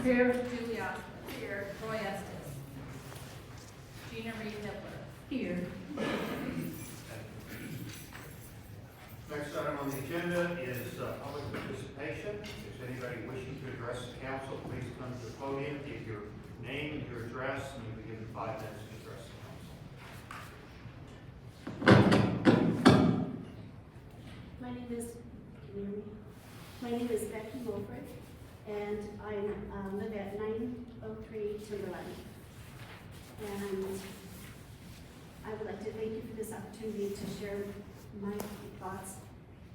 Here. Julie Osmond. Here. Roy Estes. Gina Reed Hitler. Here. Next item on the agenda is public participation. If there's anybody wishing to address the council, please come to the podium, give your name and your address, and you'll be given 5 minutes to address the council. My name is, can you hear me? My name is Becky Wilfred, and I live at 903 Timberline. And I would like to thank you for this opportunity to share my thoughts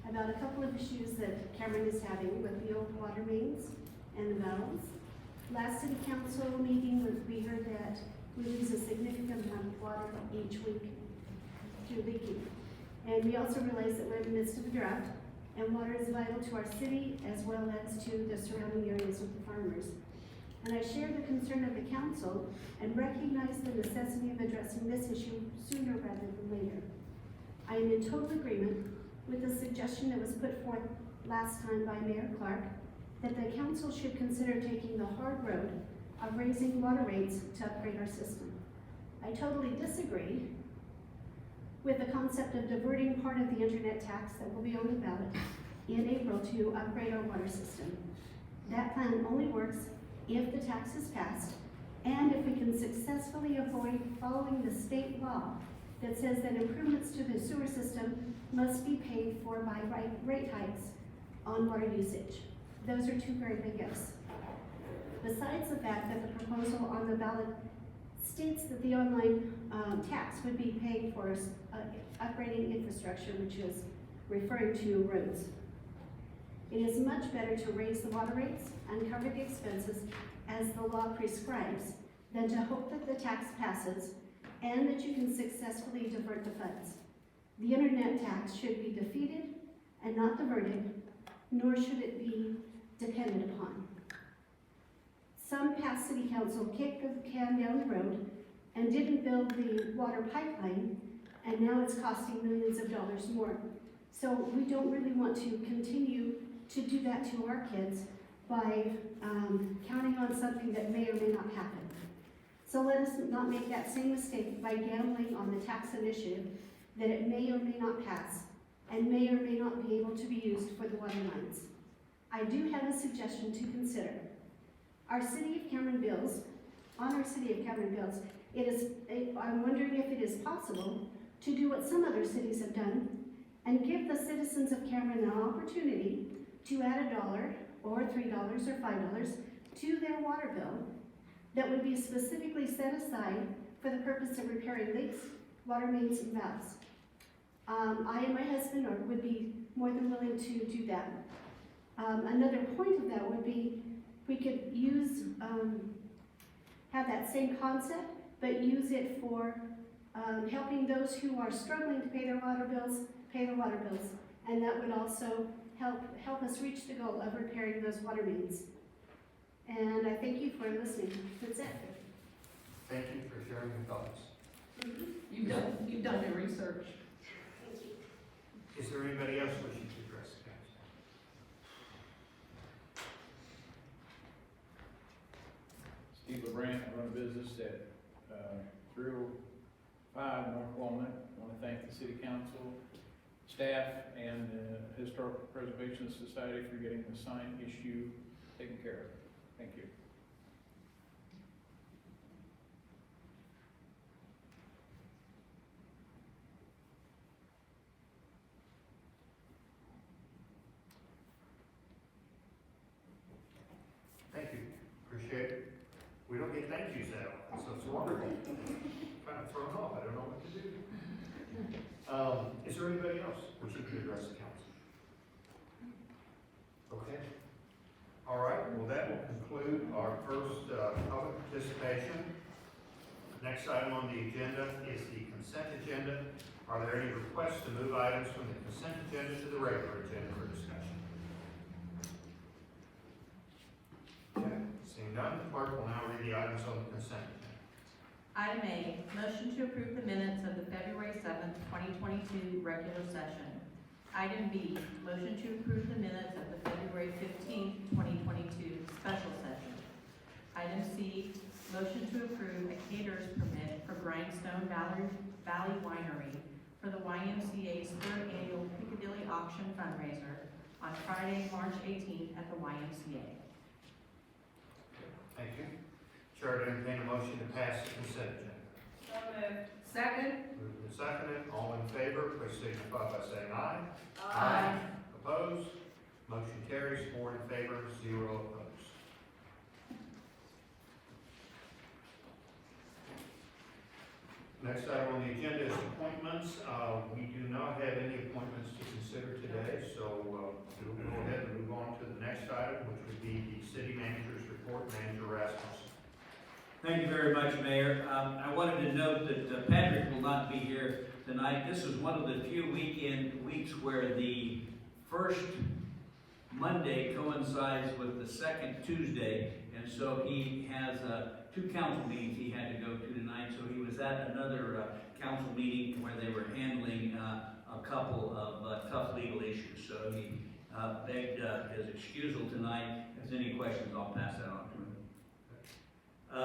about a couple of issues that Cameron is having with the old water mains and the valves. Last city council meeting, we heard that we lose a significant amount of water each week through leaking. And we also realize that we're in the midst of a drought, and water is vital to our city as well as to the surrounding areas of the farmers. And I share the concern of the council and recognize the necessity of addressing this issue sooner rather than later. I am in total agreement with the suggestion that was put forth last time by Mayor Clark that the council should consider taking the hard road of raising water rates to upgrade our system. I totally disagree with the concept of diverting part of the internet tax that will be on the ballot in April to upgrade our water system. That plan only works if the tax is passed and if we can successfully avoid following the state law that says that improvements to the sewer system must be paid for by rate hikes on water usage. Those are 2 very big ifs. Besides the fact that the proposal on the ballot states that the online tax would be paid for upgrading infrastructure, which is referring to roads. It is much better to raise the water rates and cover the expenses as the law prescribes than to hope that the tax passes and that you can successfully divert the funds. The internet tax should be defeated and not diverted, nor should it be depended upon. Some past city council kicked the can down the road and didn't build the water pipeline, and now it's costing millions of dollars more. So we don't really want to continue to do that to our kids by counting on something that may or may not happen. So let us not make that same mistake by gambling on the tax initiative that it may or may not pass and may or may not be able to be used for the water lines. I do have a suggestion to consider. Our City of Cameron bills, on our City of Cameron bills, I'm wondering if it is possible to do what some other cities have done and give the citizens of Cameron an opportunity to add $1 or $3 or $5 to their water bill that would be specifically set aside for the purpose of repairing leaks, water mains, and valves. I and my husband would be more than willing to do that. Another point of that would be we could use, have that same concept, but use it for helping those who are struggling to pay their water bills, and that would also help us reach the goal of repairing those water mains. And I thank you for listening. That's it. Thank you for sharing your thoughts. You've done your research. Thank you. Is there anybody else wishing to address the council? Steve Leibrandt, I run a business at 305 North Walnut. I want to thank the City Council, staff, and the Historical Preservation Society for getting the sign issue taken care of. Thank you. Thank you. Appreciate it. We don't get thank yous that often, so it's wonderful. Kind of thrown off. I don't know what to do. Is there anybody else wishing to address the council? Okay. All right. Well, that will conclude our first public participation. Next item on the agenda is the consent agenda. Are there any requests to move items from the consent agenda to the regular agenda for discussion? Okay. Seeing none, the clerk will now read the items on the consent agenda. Item A, motion to approve the minutes of the February 7th, 2022 regular session. Item B, motion to approve the minutes of the February 15th, 2022 special session. motion to approve a caterer's permit for Grindstone Valley Winery for the YMCA's third annual Piccadilly Auction fundraiser on Friday, March 18th at the YMCA. Thank you. Chair would entertain a motion to pass the consent agenda. So moved. Second. Moved and seconded, all in favor, please signify by saying aye. Aye. Opposed? Motion carries, 4 in favor, 0 opposed. Next item on the agenda is appointments. We do not have any appointments to consider today, so we'll go ahead and move on to the next item, which would be the city manager's report. Manager Rasmussen. Thank you very much, Mayor. I wanted to note that Patrick will not be here tonight. This is one of the few weeks where the first Monday coincides with the second Tuesday, and so he has 2 council meetings he had to go to tonight. So he was at another council meeting where they were handling a couple of tough legal issues. So he begged his excusal tonight. If there's any questions, I'll pass that on to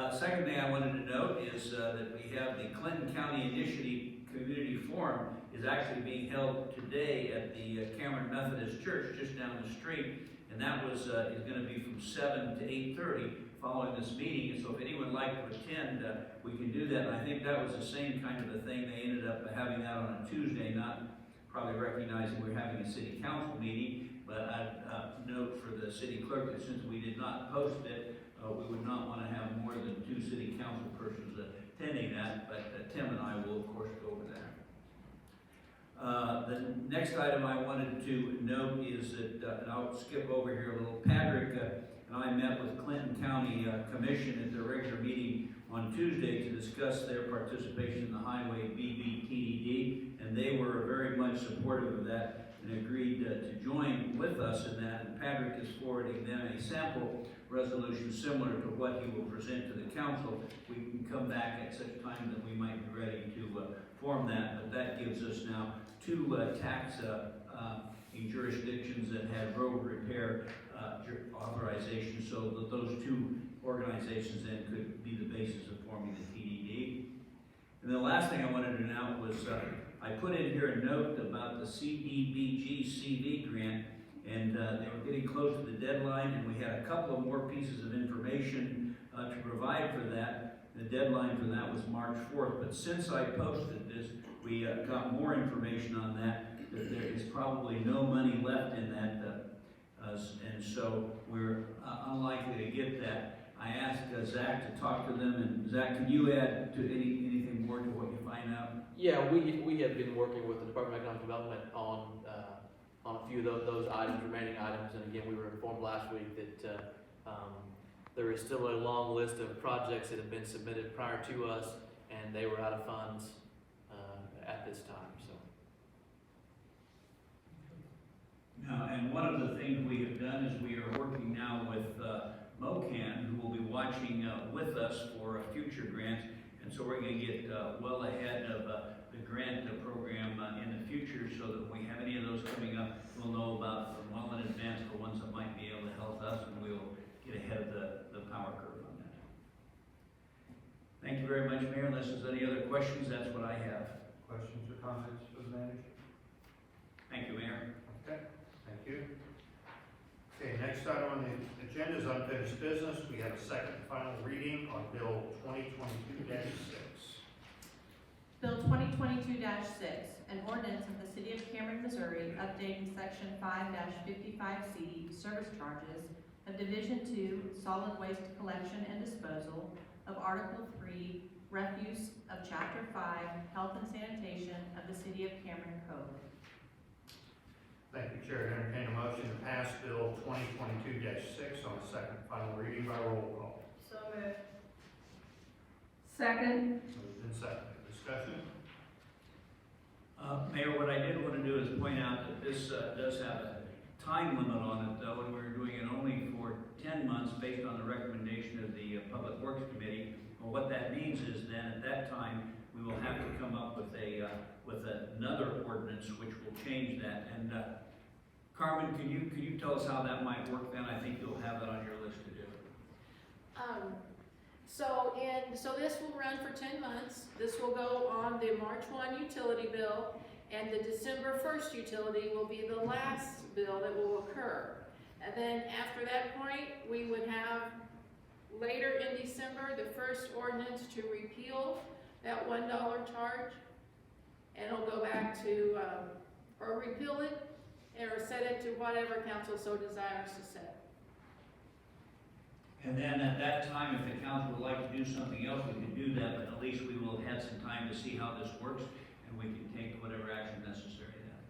him. Second thing I wanted to note is that we have the Clinton County Initiative Community Forum is actually being held today at the Cameron Methodist Church just down the street, and that is going to be from 7 to 8:30 following this meeting. And so if anyone would like to attend, we can do that. And I think that was the same kind of a thing. They ended up having that on a Tuesday, not probably recognizing we're having a city council meeting. But I'd note for the city clerk that since we did not post it, we would not want to have more than 2 city council persons attending that, but Tim and I will, of course, go over that. The next item I wanted to note is that, and I'll skip over here a little, Patrick and I met with Clinton County Commission at their regular meeting on Tuesday to discuss their participation in the Highway BBTDD, and they were very much supportive of that and agreed to join with us in that. And Patrick is forwarding them a sample resolution similar to what he will present to the council. We can come back at such time that we might be ready to form that, but that gives us now 2 tax jurisdictions that have road repair authorization, so that those 2 organizations then could be the basis of forming the TDD. And the last thing I wanted to note was I put in here a note about the CDBG CV grant, and they were getting close to the deadline, and we had a couple of more pieces of information to provide for that. The deadline for that was March 4th, but since I posted this, we got more information on that there is probably no money left in that, and so we're unlikely to get that. I asked Zach to talk to them, and Zach, can you add to anything more to what you find out? Yeah, we have been working with the Department of Economic Development on a few of those items, remaining items, and again, we were informed last week that there is still a long list of projects that have been submitted prior to us, and they were out of funds at this time. So. Now, and one of the things we have done is we are working now with MOCAN, who will be watching with us for future grants, and so we're going to get well ahead of the grant program in the future, so that when we have any of those coming up, we'll know about them well in advance for ones that might be able to help us, and we'll get ahead of the power curve on that. Thank you very much, Mayor. Unless there's any other questions, that's what I have. Questions or comments for the manager? Thank you, Mayor. Okay, thank you. Okay, next item on the agenda is unfinished business. We have a second and final reading on Bill 2022-6. Bill 2022-6, an ordinance of the City of Cameron, Missouri, updating Section 5-55C, Service Charges, of Division 2, Solid Waste Collection and Disposal, of Article 3, Refuse of Chapter 5, Health and Sanitation of the City of Cameron Code. Thank you, Chair. Entertain a motion to pass Bill 2022-6 on the second and final reading by roll call. So moved. Second. Moved and seconded. Discussion? Mayor, what I did want to do is point out that this does have a time limit on it, though, and we're doing it only for 10 months based on the recommendation of the Public Works Committee. Well, what that means is then at that time, we will have to come up with another ordinance which will change that. And Carmen, can you tell us how that might work then? I think you'll have that on your list to do. So in And so this will run for 10 months. This will go on the March 1 utility bill, and the December 1st utility will be the last bill that will occur. And then after that point, we would have later in December, the first ordinance to repeal that $1 charge. And it'll go back to, or repeal it, or set it to whatever council so desires to set. And then at that time, if the council would like to do something else, we can do that, but at least we will have had some time to see how this works, and we can take whatever action necessary then.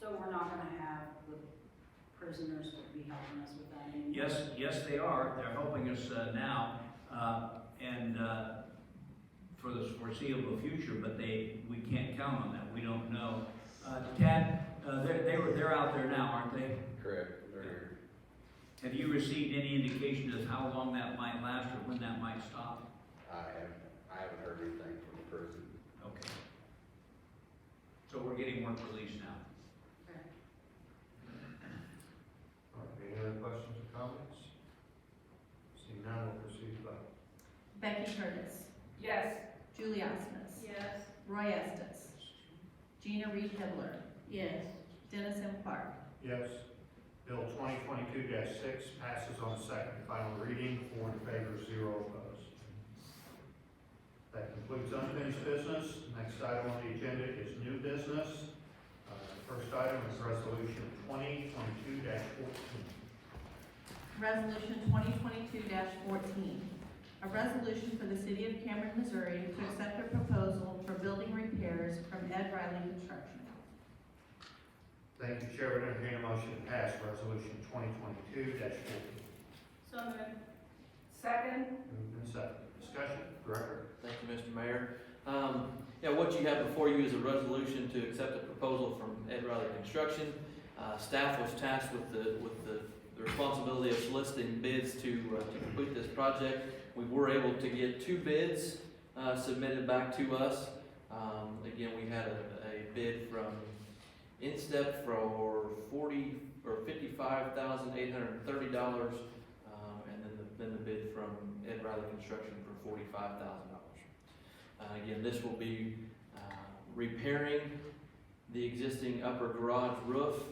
So we're not gonna have the prisoners to be helping us with that anymore? Yes, they are. They're helping us now, and for the foreseeable future, but we can't count on that. We don't know. Tad, they're out there now, aren't they? Correct, they're here. Have you received any indication as how long that might last or when that might stop? I haven't heard anything from the prison. Okay. So we're getting work released now. All right, any other questions or comments? Seeing none, we'll proceed to vote. Becky Curtis, Yes. Julie Osmus, Yes. Roy Estes, Gina Reed Hitler, Yes. Dennis M. Clark. Yes. Bill 2022-6 passes on second and final reading, 4 in favor, 0 opposed. That concludes unfinished business. Next item on the agenda is new business. The first item is resolution 2022-14. Resolution 2022-14, a resolution for the city of Cameron, Missouri to accept a proposal for building repairs from Ed Riley Construction. Thank you, Chair. Would entertain a motion to pass resolution 2022-14. So moved. Second? Moved and seconded. Discussion, Director. Thank you, Mr. Mayor. Yeah, what you have before you is a resolution to accept a proposal from Ed Riley Construction. Staff was tasked with the responsibility of soliciting bids to complete this project. We were able to get 2 bids submitted back to us. Again, we had a bid from Instep for $55,830, and then the bid from Ed Riley Construction for $45,000. Again, this will be repairing the existing upper garage roof.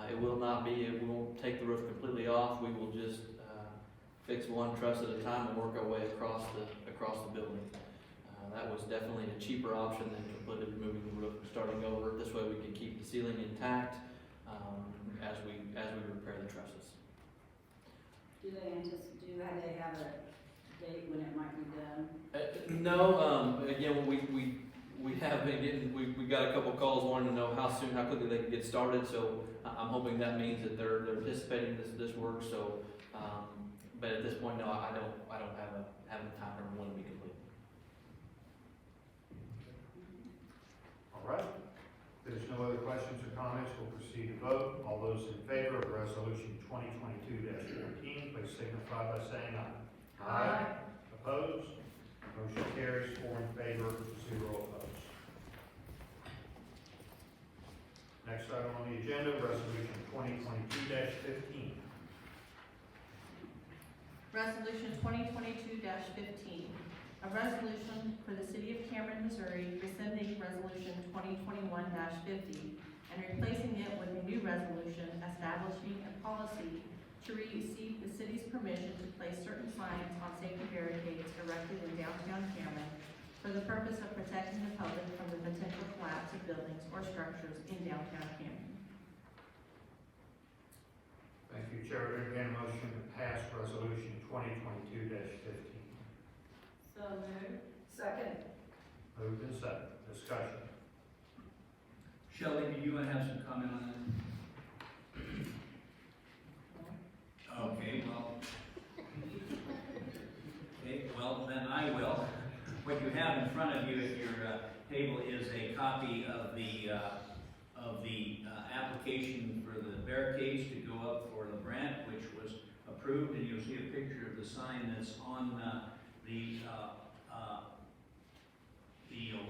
It won't take the roof completely off. We will just fix one truss at a time and work our way across the building. That was definitely a cheaper option than completely removing the roof and starting over. This way we can keep the ceiling intact as we repair the trusses. Do they have a date when it might be done? No, again, we have been getting, we got a couple calls wanting to know how quickly they can get started, so I'm hoping that means that they're anticipating this work, so, but at this point, no, I don't have a time frame when it'll be complete. All right. If there's no other questions or comments, we'll proceed to vote. All those in favor of resolution 2022-14, please signify by saying aye. Aye. Opposed? Motion carries, 4 in favor, 0 opposed. Next item on the agenda, resolution 2022-15. Resolution 2022-15, a resolution for the city of Cameron, Missouri, rescinding resolution 2021-50 and replacing it with a new resolution establishing a policy to receive the city's permission to place certain signs on safety barricades erected in downtown Cameron for the purpose of protecting the public from the potential collapse of buildings or structures in downtown Cameron. Thank you, Chair. Would entertain a motion to pass resolution 2022-15. So moved. Second? Moved and seconded. Discussion. Shelley, do you want to have some comment on that? Okay, well, then I will. What you have in front of you at your table is a copy of the application for the barricades to go up for Leibrandt, which was approved, and you'll see a picture of the sign that's on the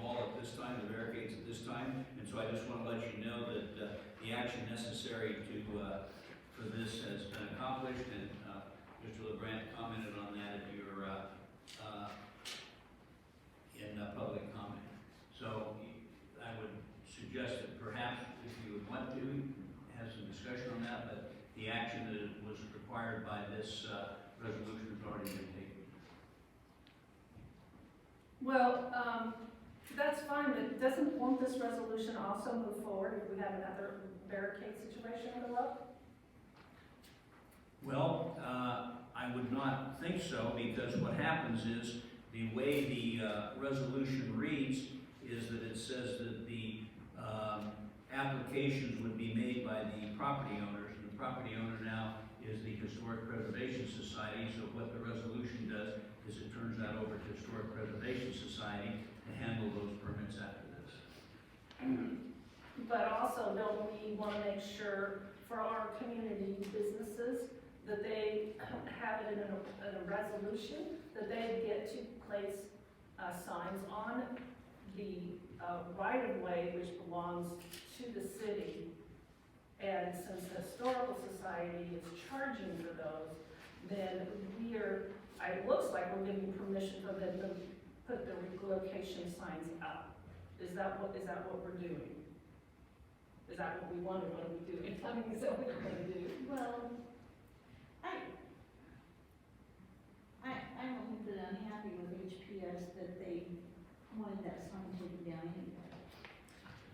wall at this time, the barricades at this time. And so I just want to let you know that the action necessary for this has been accomplished, and Mr. Leibrandt commented on that at your required by this resolution has already been taken. Well, that's fine, but won't this resolution also move forward if we have another barricade situation go up? Well, I would not think so, because what happens is, the way the resolution reads is that it says that the applications would be made by the property owners, and the property owner now is the Historic Preservation Society, so what the resolution does is it turns that over to Historic Preservation Society to handle those permits after this. But also, don't we want to make sure for our community businesses that they have it in a resolution, that they get to place signs on the right-of-way which belongs to the city? And since the Historical Society is charging for those, then it looks like we're giving permission for them to put the relocation signs up. Is that what we're doing? Is that what we want, or what are we doing? Tell me, is that what we're gonna do? Well, I'm a little bit unhappy with HPS that they wanted that sign taken down anyway.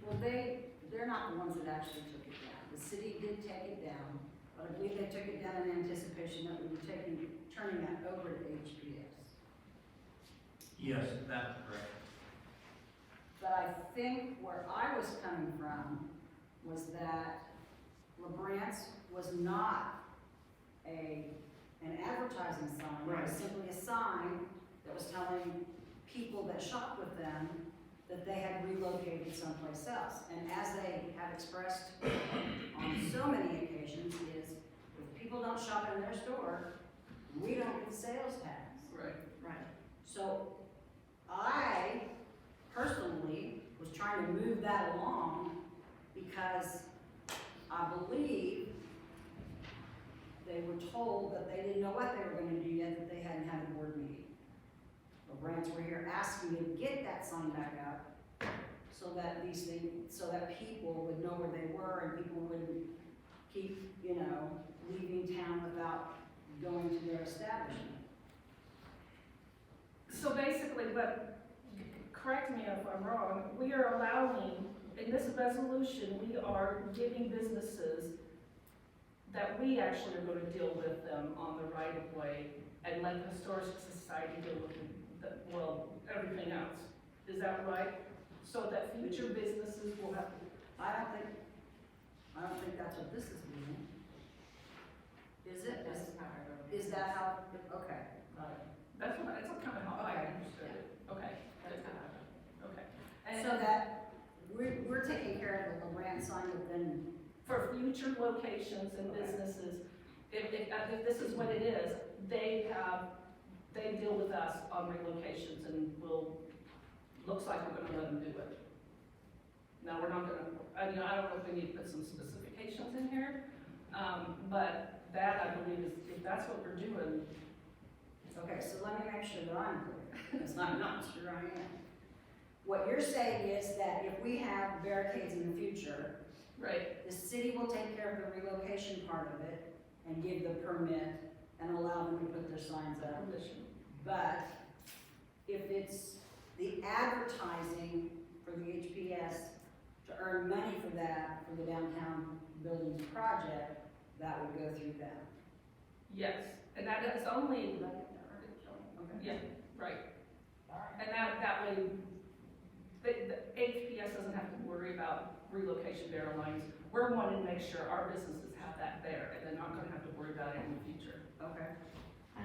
Well, they're not the ones that actually took it down. The city did take it down, but I believe they took it down in anticipation that we were turning that over to HPS. Yes, that's correct. But I think where I was coming from was that Leibrandt's was not an advertising sign. It was simply a sign that was telling people that shop with them that they had relocated someplace else. And as they have expressed on so many occasions is, if people don't shop in their store, we don't get sales tax. Right. So I personally was trying to move that along because I believe they were told that they didn't know what they were gonna do yet, that they hadn't had a board meeting. The brands were here asking me to get that sign back up so that so that people would know where they were and people wouldn't keep, leaving town without going to their establishment. So basically, correct me if I'm wrong, we are allowing, in this resolution, we are giving businesses that we actually are going to deal with them on the right of way and let the Historic Society deal with everything else. Is that right? So that future businesses will have to. I don't think that's what this is doing. Is it? Is that how, okay, got it. That's kind of how I understood it. Okay. Okay. And So that we're taking care of the Leibrandt sign, but then, for future locations and businesses, if this is what it is, they deal with us on relocations and looks like we're gonna let them do it. Now, we're not gonna, I don't know if we need to put some specifications in here, but that, I believe, is, if that's what we're doing. okay, so let me make sure that I'm clear, because I'm not sure I am. What you're saying is that if we have barricades in the future, Right. the city will take care of the relocation part of it and give the permit and allow them to put their signs up. Permission. But if it's the advertising for the HPS to earn money for that, for the downtown buildings project, that would go through them. Yes, and that is only, Okay. yeah, right. And that way, the HPS doesn't have to worry about relocation barrier lines. We're wanting to make sure our businesses have that there, and they're not gonna have to worry about it in the future. Okay. I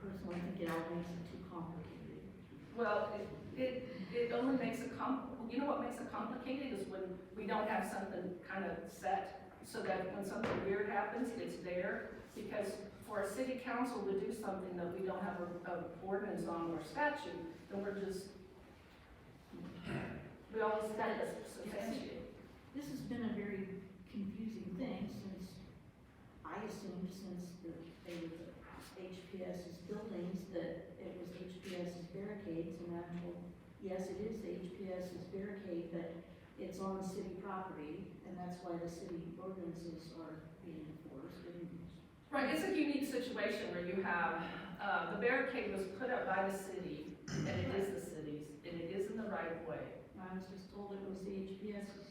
personally think it all makes it too complicated. Well, it only makes it you know what makes it complicated is when we don't have something kind of set, so that when something weird happens, it's there. Because for a city council to do something that we don't have a ordinance on or statute, then we always got to substantiate. This has been a very confusing thing since, I assumed since they were the HPS's buildings, that it was HPS's barricades, and I'm told, yes, it is HPS's barricade, but it's on city property, and that's why the city ordinances are being enforced. And Right, it's a unique situation where you have, the barricade was put up by the city, and it is the city's, and it is in the right of way. I was just told it was the HPS's.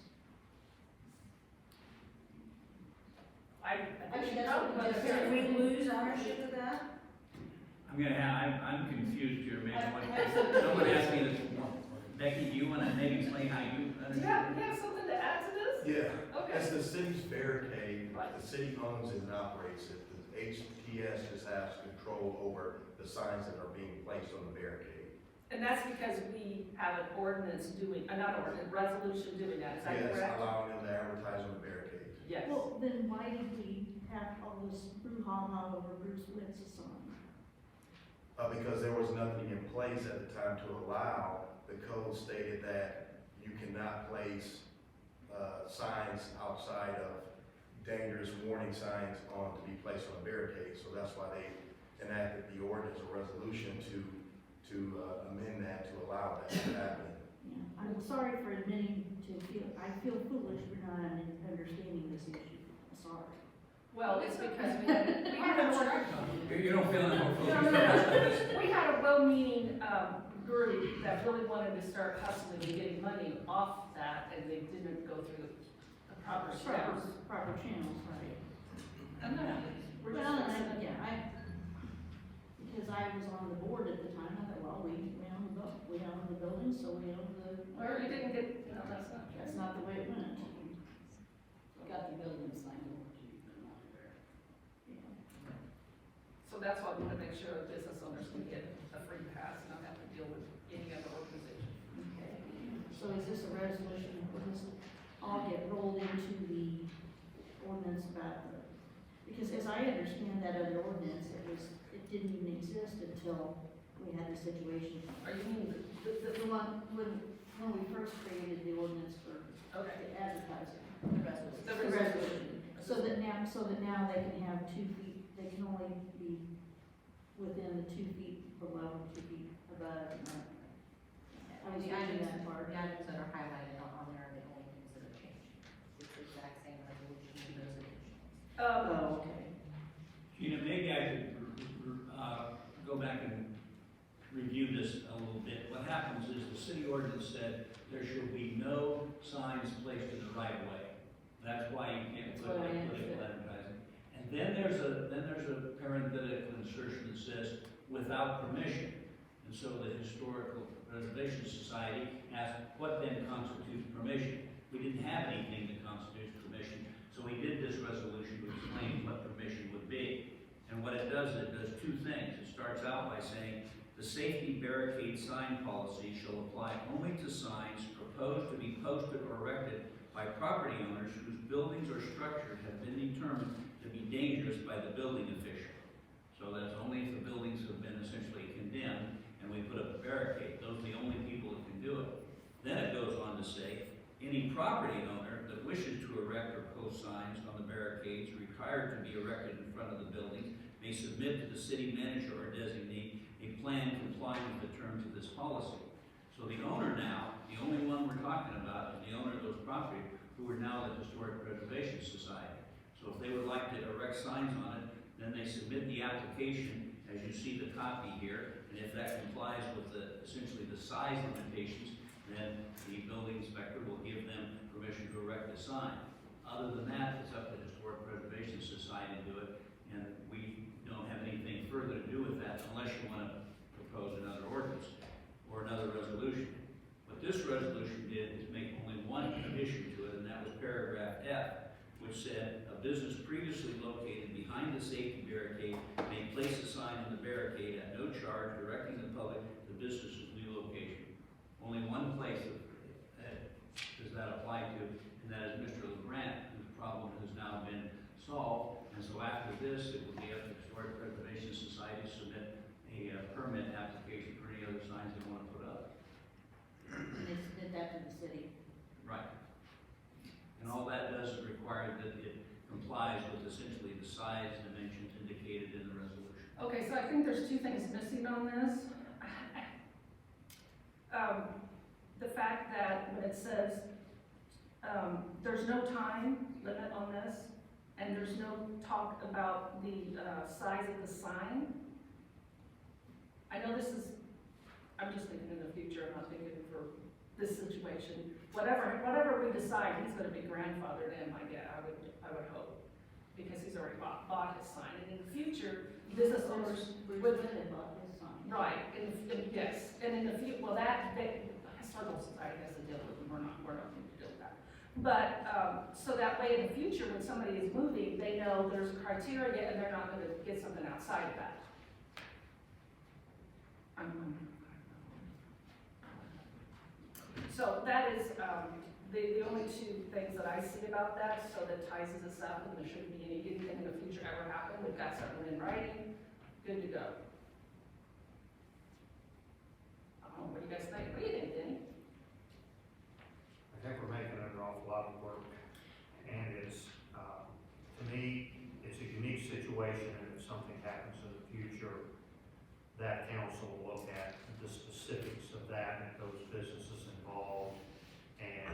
I Actually, should that's probably what- just. Did we lose ownership of that? I'm confused here, maybe someone asked me this, Becky, do you wanna maybe explain how you Do understand? you have something to add to this? Yeah, Okay. as the city's barricade, Right. the city owns it and operates it. The HTS just has control over the signs that are being placed on the barricade. And that's because we have an ordinance doing, not ordinance, resolution doing that, is that Yes, correct? allowing them to advertise on the barricade. Yes. Well, then why did we have all this brouhaha over Bruce Witz's song? Because there was nothing in place at the time to allow, the code stated that you cannot place, signs outside of dangerous warning signs on, to be placed on a barricade. So that's why they enacted the ordinance or resolution to amend that, to allow that to happen. Yeah, I'm sorry for admitting I feel foolish for not understanding this issue. I'm sorry. Well, it's because we had a You don't feel No, we had a well-meaning, group that really wanted to start hustling and getting money off that, and they didn't go through the proper steps. Proper channels, right. And then, we're just. Well, because I was on the board at the time, I thought, well, we own the building, so we own the. Well, you didn't get, no, that's not true. That's not the way it went. Got the building signed over to you, but not there. Yeah. So that's why we want to make sure that business owners can get a free pass and not have to deal with any other organization. Okay, so is this a resolution, will this all get rolled into the ordinance about the, because as I understand that other ordinance, it didn't even exist until we had the situation. Are you mean The one, when we first created the ordinance for okay, the advertising. The resolution. the The resolution? So that now they can have 2 feet, they can only be within the 2 feet below, 2 feet above. I was The reading items, that part. the items that are highlighted on there are the only things that are changed. It's the exact same resolution and those additions. Oh, okay. Gina, maybe I could, go back and review this a little bit. What happens is the city ordinance said there should be no signs placed in the right of way. That's why you can't That's put what I political understood. advertising. And then there's a parenthetical insertion that says without permission. And so the Historical Preservation Society asked, what then constitutes permission? We didn't have anything that constitutes permission, so we did this resolution to explain what permission would be. And what it does 2 things. It starts out by saying, the safety barricade sign policy shall apply only to signs proposed to be posted or erected by property owners whose buildings or structures have been determined to be dangerous by the building official. So that's only if the buildings have been essentially condemned and we put up a barricade. Those are the only people that can do it. Then it goes on to say, any property owner that wishes to erect or post signs on the barricades required to be erected in front of the buildings may submit to the city manager or designee a plan complying with the terms of this policy. So the owner now, the only one we're talking about is the owner of those properties who are now the Historic Preservation Society. So if they would like to erect signs on it, then they submit the application, as you see the copy here, and if that complies with essentially the size limitations, then the building inspector will give them permission to erect the sign. Other than that, it's up to the Historic Preservation Society to do it, and we don't have anything further to do with that unless you want to propose another ordinance or another resolution. What this resolution did is make only one addition to it, and that was paragraph F, which said, a business previously located behind the safety barricade may place a sign on the barricade at no charge directing the public to the business's new location. Only one place does that apply to, and that is Mr. Leibrandt, whose problem has now been solved. And so after this, it will be up to the Historic Preservation Society to submit a permit application for any other signs they want to put up. And they submit that to the city. Right. And all that does is require that it complies with essentially the size dimensions indicated in the resolution. Okay, so I think there's 2 things missing on this. The fact that when it says, there's no time limit on this, and there's no talk about the, size of the sign. I know this is, I'm just thinking in the future, I'm not thinking for this situation. Whatever we decide, he's gonna be grandfathered in, I would hope, because he's already bought his sign, and in the future, business owners would. Right, yes, and in the well, historical society has to deal with them, we're not going to deal with that. But, so that way in the future, when somebody is moving, they know there's a criteria and they're not gonna get something outside of that. So that is, the only two things that I see about that, so that ties us up, and there shouldn't be anything in the future ever happen, we've got something in writing, good to go. What do you guys think? What do you think, Denny? I think we're making an awful lot of work, and it's, to me, it's a unique situation, and if something happens in the future, that council will look at the specifics of that and those businesses involved, and,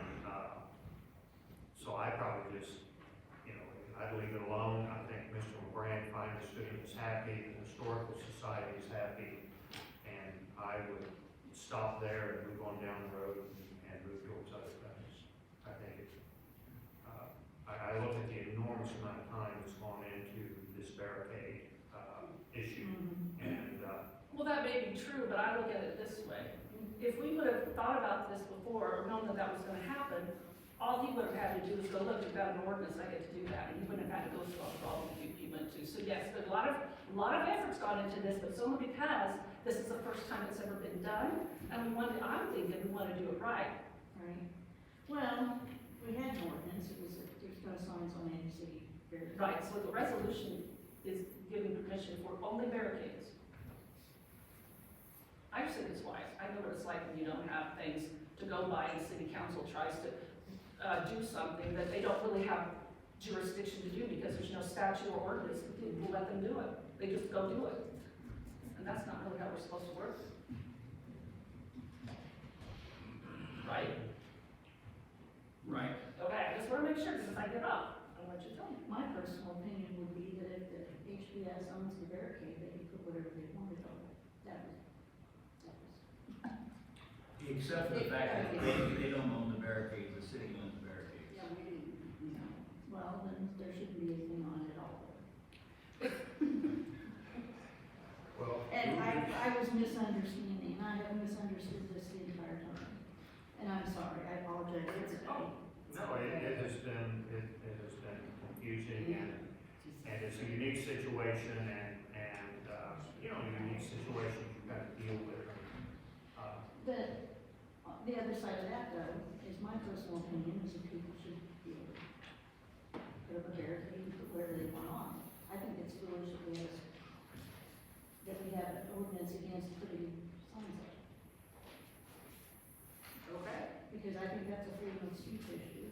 so I probably just, I'd leave it alone. I think Mr. LeBrand, Fine Student, is happy, the Historical Society is happy, and I would stop there and move on down the road and move towards other things. I think I look at the enormous amount of time that's gone into this barricade issue, and Well, that may be true, but I look at it this way. If we would have thought about this before, or known that that was gonna happen, all he would have had to do is go, look, you've got an ordinance, I get to do that, and he wouldn't have had to go through all the problems he went to. So yes, there's a lot of effort's gone into this, but solely because this is the first time it's ever been done, and I'm thinking we wanna do it right. Right. Well, we had an ordinance, it was, there's no signs on any city barricades. Right, so the resolution is giving permission for only barricades. I just think it's wise. I know what it's like when you don't have things to go by and city council tries to do something that they don't really have jurisdiction to do because there's no statute or ordinance that will let them do it. They just go do it. And that's not really how we're supposed to work. Right? Right. Okay, I just want to make sure, because if I get up, I'll let you tell me. My personal opinion would be that if the HBS owns the barricade, they can put whatever they wanted on it. That was. Except for the fact that they don't own the barricades, the city owns the barricades. Yeah, we didn't, well, then there shouldn't be anything on it at all. well, And I was misunderstanding, I have misunderstood this the entire time. And I'm sorry, I apologize. no, it has been confusing, and it's a unique situation, and unique situations you've got to deal with. But the other side of that, though, is my personal opinion, is that people should be able to put up a barricade and put whatever they want on. I think it's foolish that we have an ordinance against putting signs up. Okay. Because I think that's a freedom of speech issue.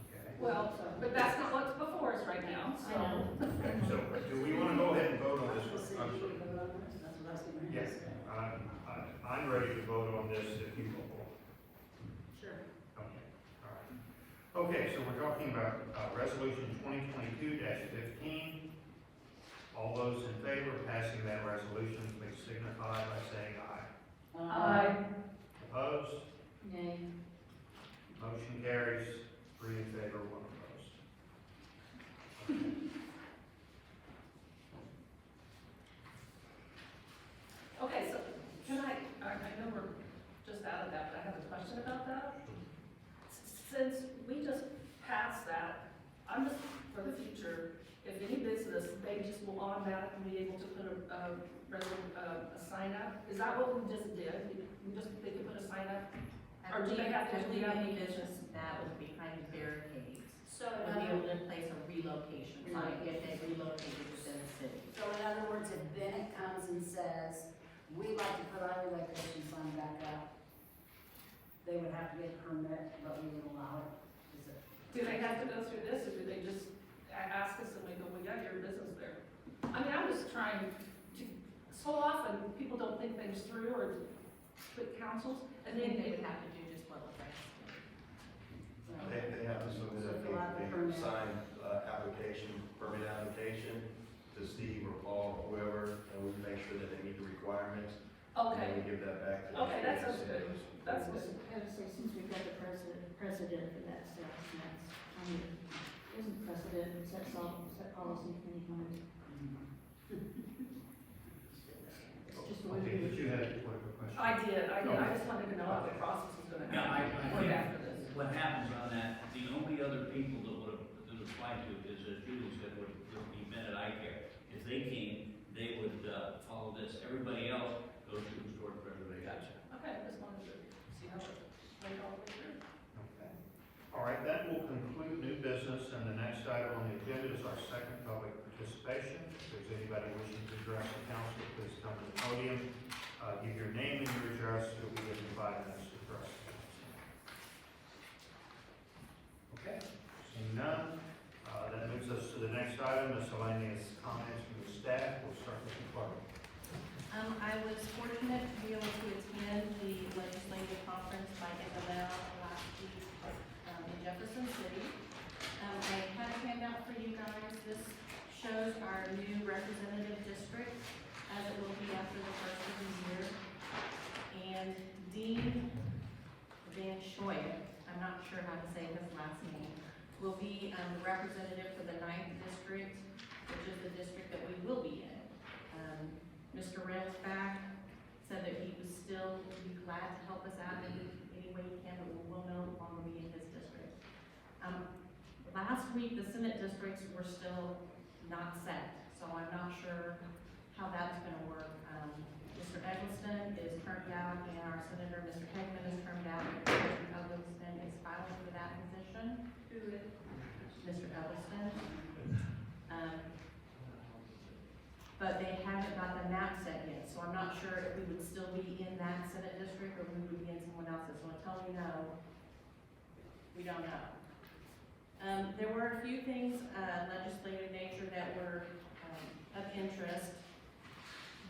Okay. Well, but that's not what's before us right now, so. I know. So, do we want to go ahead and vote on this one? I'm sorry. That's what I was getting ready to Yes, say. I'm ready to vote on this if you will. Sure. Okay, all right. Okay, so we're talking about resolution 2022-15. All those in favor of passing that resolution, please signify by saying aye. Opposed? Nay. Motion carries, 3 in favor, 1 opposed. Okay, so can I know we're just out of that, but I have a question about that. Since we just passed that, I'm just, for the future, if any business, they just will automatically be able to put a sign up? Is that what we just did? They could put a sign up? Or do they have to do the any application? business that was behind barricades So would be able to place a relocation sign if they relocated within the city. So in other words, if Bennett comes and says, we'd like to put our relocation sign back up, they would have to get a permit, but we would allow it. Is it? Do they have to go through this, or do they just ask us and we go, well, yeah, your business there? I mean, I'm just trying to, so often, people don't think things through or quit councils, I and then think they they would have to do just what the rest did. So They have to submit Fill out the a permit. signed, application, permit application to Steve or Paul, whoever, and we make sure that they meet the requirements. And then we give that back to the. Okay, that sounds good. That's good. I would say since we've got the precedent for that stuff, and that's, I mean, isn't precedent, it sets policy many times. It's just the way Okay, we but do you it. had whatever question. I did, I just wanted to know how the process was gonna Yeah, happen. I Right think after this. what happens on that, the only other people that would apply to it is, as Julie said, would be men at eye care. If they came, they would, follow this. Everybody else goes to historic preservation. Gotcha. Okay, I just wanted to see how it went all the way through. Okay. All right, that will conclude new business, and the next item on the agenda is our second public participation. If there's anybody wishing to address the council, please come to the podium, give your name and your address, so we give you 5 minutes to address the council. Okay, seeing none, that moves us to the next item, miscellaneous comments from the staff. We'll start with the clerk. I was fortunate to be able to attend the legislative conference by MML last week in Jefferson City. I had a handout for you guys. This shows our new representative district as it will be after the first of the year. And Dean Van Schoy, I'm not sure how to say his last name, will be the representative for the 9th district, which is the district that we will be in. Mr. Railsback said that he would still be glad to help us out in any way he can, but we will no longer be in his district. Last week, the Senate districts were still not set, so I'm not sure how that's gonna work. Mr. Eggleston is termed out, and our Senator, Mr. Hegman, is termed out, and Mr. Eggleston is filing for that position. Who is? Mr. Eggleston. But they haven't got the map set yet, so I'm not sure if we would still be in that Senate district or we would be in someone else's. So until we know, we don't know. There were a few things, legislative nature that were of interest.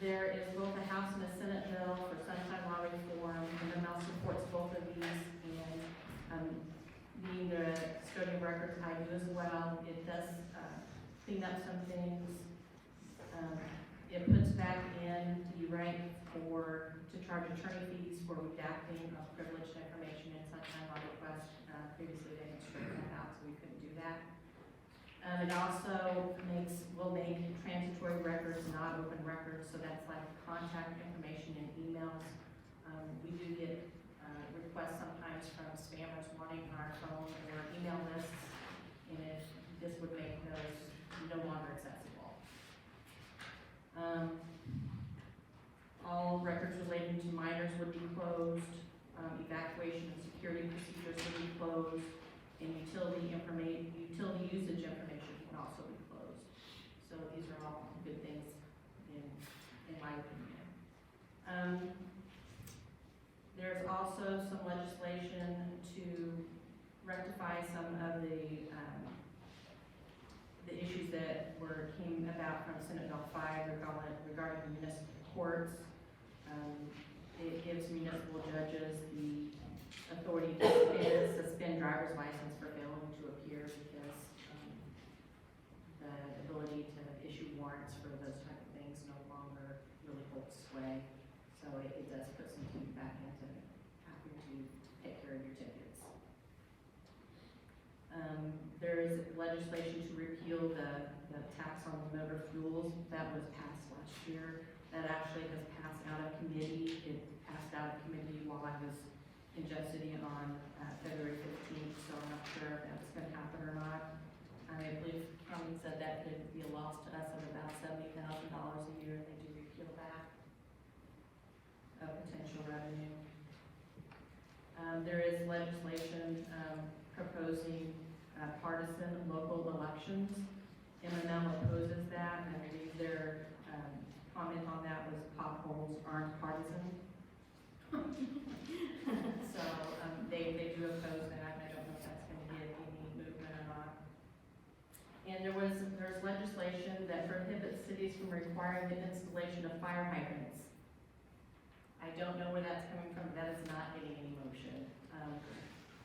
There is both a House and a Senate bill for sunshine law reform, and the House supports both of these, and being the custodian records, I do as well. It does clean up some things. It puts back in the right to charge attorney fees for redacting of privileged information in sunshine law requests. Previously, they had stricken that out, so we couldn't do that. It also will make transitory records not open records, so that's like contact information and emails. We do get requests sometimes from spammers wanting our phone or email lists, and this would make those no longer accessible. All records relating to minors would be closed, evacuation and security procedures would be closed, and utility usage information would also be closed. So these are all good things in my opinion. There's also some legislation to rectify some of the issues that came about from Senate Bill 5 regarding municipal courts. It gives municipal judges the authority to suspend driver's license for failing to appear because the ability to issue warrants for those type of things no longer really holds sway. So it does put some teeth back into having to take care of your tickets. There is legislation to repeal the tax on motor fuels that was passed last year. That actually has passed out of committee. It passed out of committee while I was in Jeff City on February 15th, so I'm not sure if that's going to happen or not. I believe Carmen said that could be a loss to us of about $70,000 a year if they do repeal that potential revenue. There is legislation proposing partisan local elections. MML opposes that, and I believe their comment on that was potholes aren't partisan. So they do oppose that, and I don't know if that's going to get any movement or not. And there's legislation that prohibits cities from requiring the installation of fire hydrants. I don't know where that's coming from. That is not getting any motion.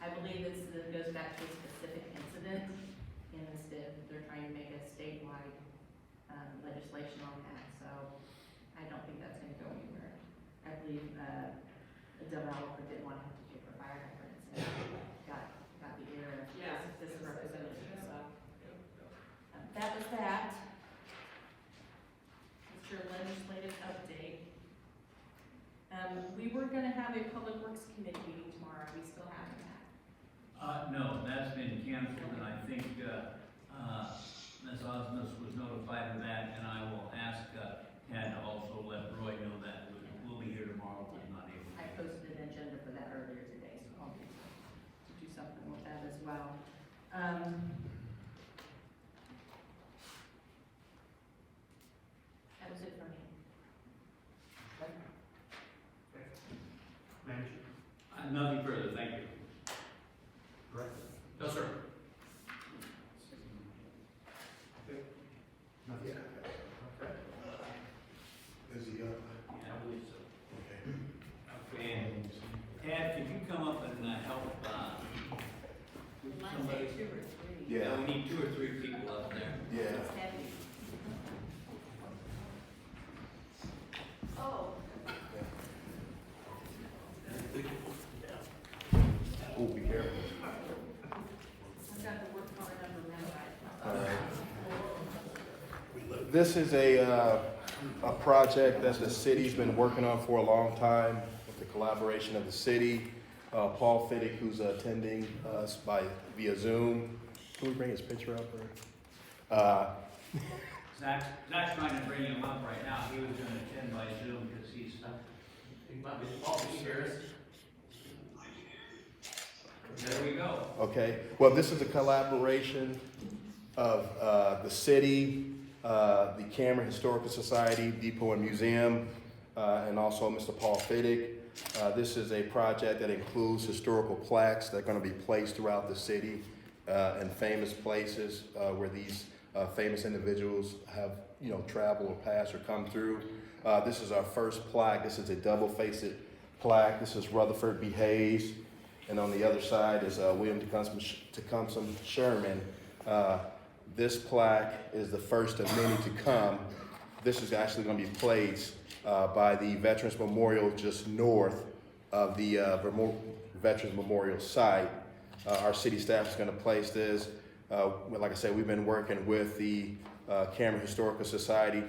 I believe this goes back to a specific incident, and instead they're trying to make a statewide legislation on that, so I don't think that's gonna go anywhere. I believe the developer didn't want to have to pay for fire hydrants, and got the ear of this representative, so. That was that. It's your legislative update. We were gonna have a public works committee meeting tomorrow, are we still having that? No, that's been canceled, and I think, Ms. Osmus was notified of that, and I will ask, Tad to also let Roy know that we'll be here tomorrow, but not able to. I posted an agenda for that earlier today, so I'll get to do something with that as well. That was it for me. Manager? Nothing further, thank you. Director? No, sir. Nothing? Yeah. Okay. Is he up? Yeah, I believe so. Okay. Okay, and Tad, could you come up and help, somebody? 2 or 3. Yeah. We need 2 or 3 people up there. Yeah. It's heavy. Oh, Oh, be careful. I've got the work car number memorized. All right. This is a project that the city's been working on for a long time with the collaboration of the city. Paul Fiddick, who's attending us via Zoom. Can we bring his picture up? Zach's trying to bring him up right now. He was gonna attend by Zoom because he's, he might be, there we go. Okay, well, this is a collaboration of the city, the Cameron Historical Society, Depot and Museum, and also Mr. Paul Fiddick. This is a project that includes historical plaques that are going to be placed throughout the city and famous places where these famous individuals have, traveled or passed or come through. This is our first plaque. This is a double-faced plaque. This is Rutherford B. Hayes. And on the other side is William Tecumseh Sherman. This plaque is the first of many to come. This is actually going to be placed by the Veterans Memorial just north of the Veterans Memorial site. Our city staff is going to place this. Like I said, we've been working with the Cameron Historical Society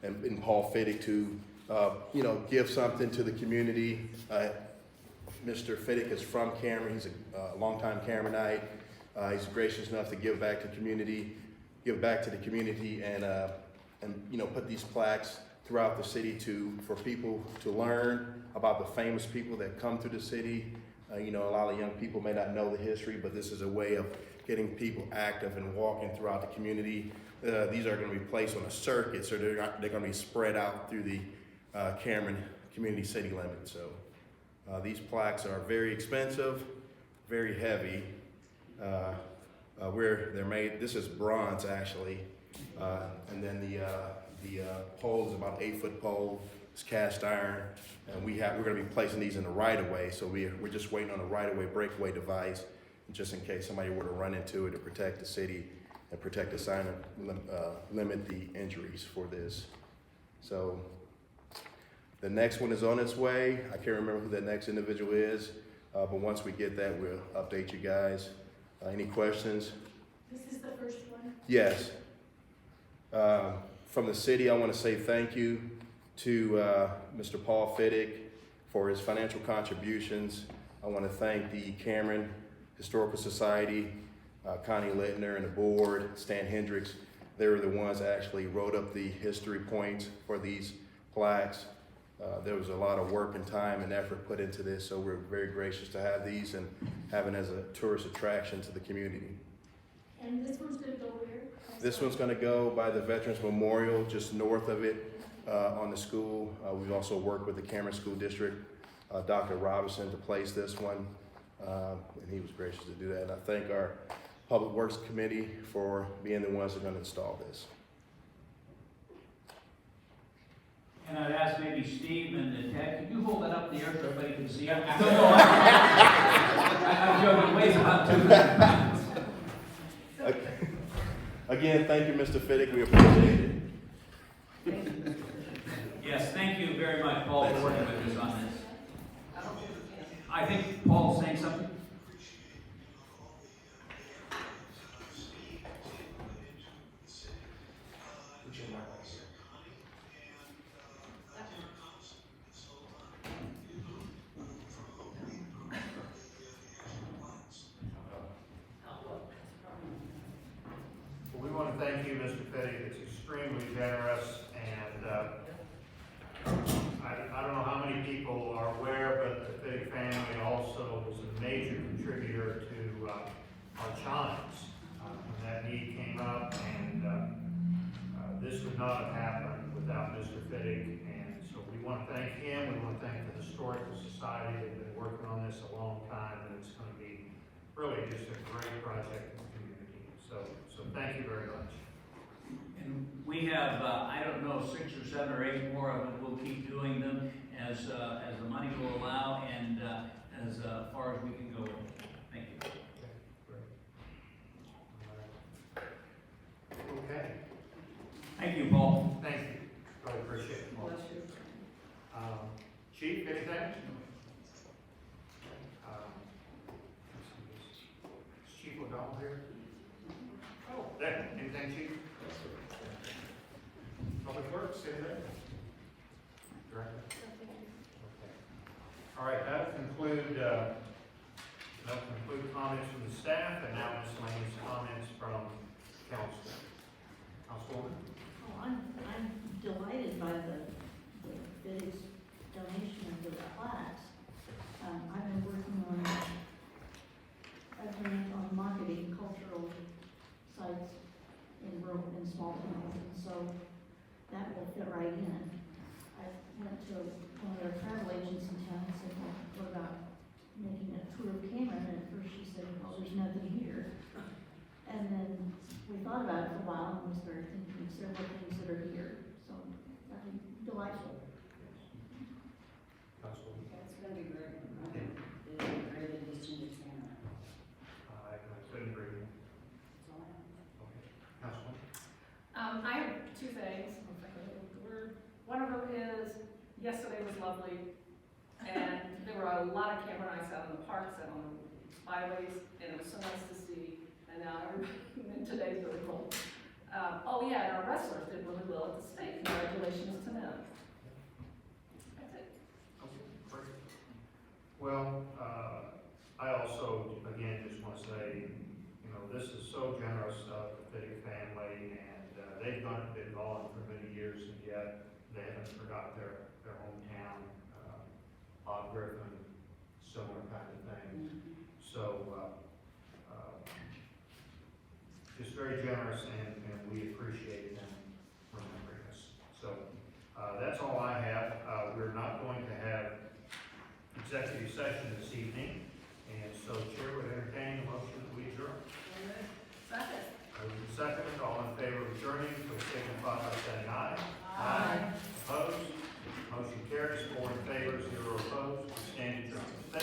and Paul Fiddick to, give something to the community. Mr. Fiddick is from Cameron. He's a longtime Cameronite. He's gracious enough to give back to the community, and put these plaques throughout the city for people to learn about the famous people that come through the city. A lot of young people may not know the history, but this is a way of getting people active and walking throughout the community. These are going to be placed on a circuit, so they're going to be spread out through the Cameron community city limits. So these plaques are very expensive, very heavy. Where they're made, this is bronze actually, and then the pole is about 8-foot pole. It's cast iron, and we're going to be placing these in the right of way. So we're just waiting on a right of way breakaway device, just in case somebody were to run into it, to protect the city and protect the sign and limit the injuries for this. So the next one is on its way. I can't remember who that next individual is, but once we get that, we'll update you guys. Any questions? This is the first one? Yes. From the city, I want to say thank you to Mr. Paul Fiddick for his financial contributions. I want to thank the Cameron Historical Society, Connie Littner and the board, Stan Hendricks. They were the ones that actually wrote up the history points for these plaques. There was a lot of work and time and effort put into this, so we're very gracious to have these and have it as a tourist attraction to the community. And this one's gonna go where? This one's gonna go by the Veterans Memorial, just north of it, on the school. We've also worked with the Cameron School District, Dr. Robinson, to place this one, and he was gracious to do that. And I thank our Public Works Committee for being the ones that are gonna install this. And I'd ask maybe Steve and Ted, could you hold that up in the air so everybody can see it? I I'm joking, weighs about 200 pounds. Again, thank you, Mr. Fiddick, we appreciate it. Yes, thank you very much, Paul, for working with us on this. I think Paul's saying something. Well, we want to thank you, Mr. Fiddick. It's extremely generous, and I don't know how many people are aware, but the Fiddick family also was a major contributor to our chimes when that need came up, and this would not have happened without Mr. Fiddick, and so we want to thank him. We want to thank the Historical Society. They've been working on this a long time, and it's going to be really just a great project in the community. So thank you very much. And we have, I don't know, 6 or 7 or 8 more of them. We'll keep doing them as the money will allow and as far as we can go with it. Thank you. Okay, Thank you, Paul. thank you. Really appreciate it. Chief, anything? Is Chief O'Donnell here? Oh, there. Anything, Chief? Public Works, anything? Director? Okay. All right, that'll conclude comments from the staff, and now miscellaneous comments from council. Councilwoman? Oh, I'm delighted by the Fiddick's donation of the plaques. I've been working on marketing cultural sites in rural and small towns, and so that will fit right in. I went to one of their travel agents in town and said, well, what about making a tour of Cameron? And at first she said, well, there's nothing here. And then we thought about it for a while, and we started thinking of several things that are here, so I'm delightful. Councilwoman? That's gonna be great. It's a great addition to Santa. I couldn't agree more. That's all I have. Okay. Councilwoman? I have 2 things. One of them is, yesterday was lovely, and there were a lot of camera nights out in the parks and on the byways, and it was so nice to see. And now everybody, today's really cool. Oh yeah, and our wrestlers did really well at the state. Congratulations to them. That's it. Okay, great. Well, I also, again, just want to say, this is so generous of the Fiddick family, and they've been gone for many years, and yet they haven't forgot their hometown, Bob Griffin, similar kind of thing. So, just very generous, and we appreciate them remembering us. So, that's all I have. We're not going to have executive session this evening, and so Chair would entertain a motion that we adjourn. Second. Second,